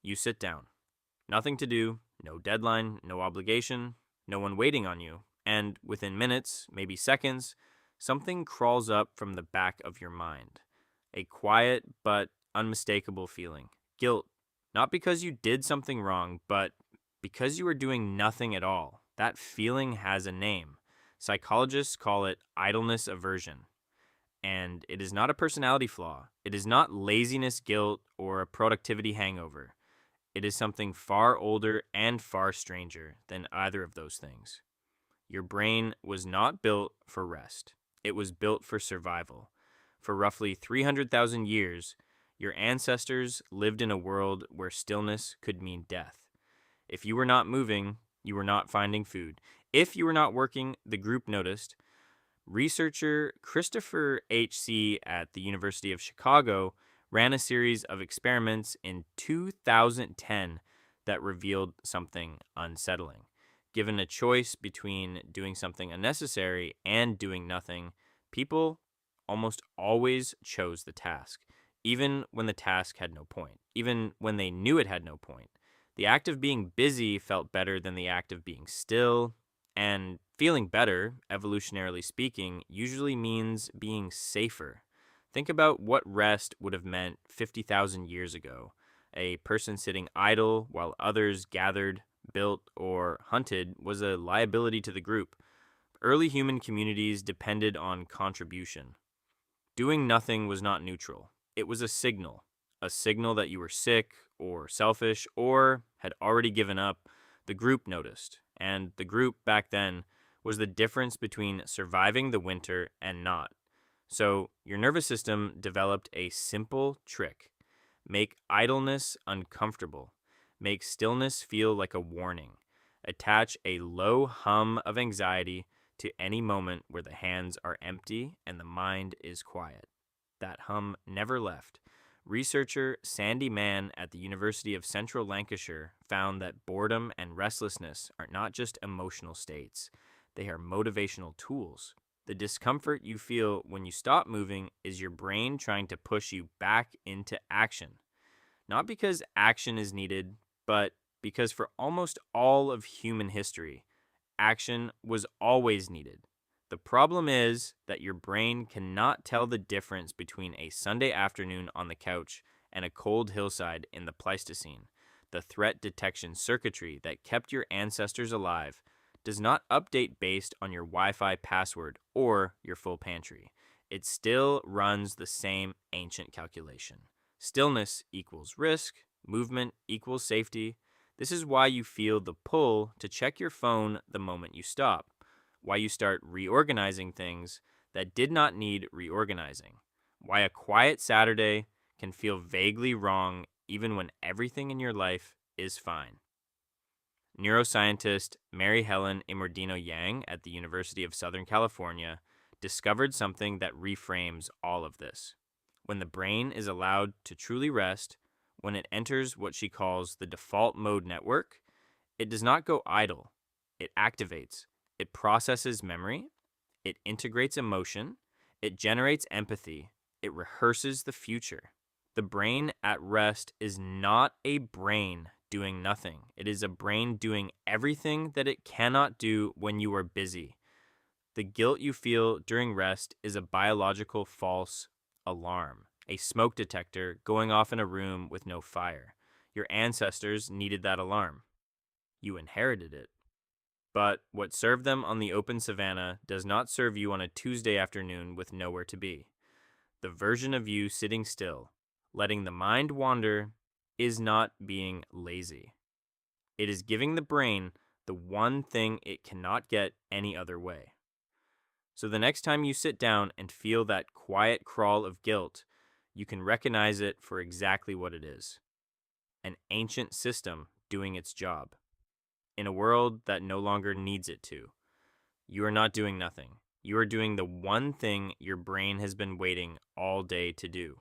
You sit down. Nothing to do, no deadline, no obligation, no one waiting on you. And within minutes, maybe seconds, something crawls up from the back of your mind. A quiet but unmistakable feeling. Guilt. Not because you did something wrong, but because you were doing nothing at all. That feeling has a name. Psychologists call it idleness aversion. And it is not a personality flaw. It is not laziness guilt or a productivity hangover. It is something far older and far stranger than either of those things. Your brain was not built for rest. It was built for survival. For roughly 300,000 years, your ancestors lived in a world where stillness could mean death. If you were not moving, you were not finding food. If you were not working, the group noticed. Researcher Christopher H.C. at the University of Chicago ran a series of experiments in 2010 that revealed something unsettling. Given a choice between doing something unnecessary and doing nothing, people almost always chose the task, even when the task had no point, even when they knew it had no point. The act of being busy felt better than the act of being still, and feeling better, evolutionarily speaking, usually means being safer. Think about what rest would have meant 50,000 years ago. A person sitting idle while others gathered, built, or hunted was a liability to the group. Early human communities depended on contribution. Doing nothing was not neutral. It was a signal that you were sick or selfish or had already given up. The group noticed, and the group back then was the difference between surviving the winter and not. So your nervous system developed a simple trick. Make idleness uncomfortable. Make stillness feel like a warning. Attach a low hum of anxiety to any moment where the hands are empty and the mind is quiet. That hum never left. Researcher Sandy Mann at the University of Central Lancashire found that boredom and restlessness are not just emotional states. They are motivational tools. The discomfort you feel when you stop moving is your brain trying to push you back into action. Not because action is needed, but because for almost all of human history, action was always needed. The problem is that your brain cannot tell the difference between a Sunday afternoon on the couch and a cold hillside in the Pleistocene. The threat detection circuitry that kept your ancestors alive does not update based on your Wi-Fi password or your full pantry. It still runs the same ancient calculation. Stillness equals risk, movement equals safety. This is why you feel the pull to check your phone the moment you stop. Why you start reorganizing things that did not need reorganizing. Why a quiet Saturday can feel vaguely wrong even when everything in your life is fine. Neuroscientist Mary Helen Imordino-Yang at the University of Southern California discovered something that reframes all of this. When the brain is allowed to truly rest, when it enters what she calls the default mode network, it does not go idle. It activates. It processes memory, it integrates emotion, it generates empathy, it rehearses the future. The brain at rest is not a brain doing nothing. It is a brain doing everything that it cannot do when you are busy. The guilt you feel during rest is a biological false alarm, a smoke detector going off in a room with no fire. Your ancestors needed that alarm. You inherited it. But what served them on the open savanna does not serve you on a Tuesday afternoon with nowhere to be. The version of you sitting still, letting the mind wander, is not being lazy. It is giving the brain the one thing it cannot get any other way. So the next time you sit down and feel that quiet crawl of guilt, you can recognize it for exactly what it is. An ancient system doing its job. In a world that no longer needs it to. You are not doing nothing. You are doing the one thing your brain has been waiting all day to do.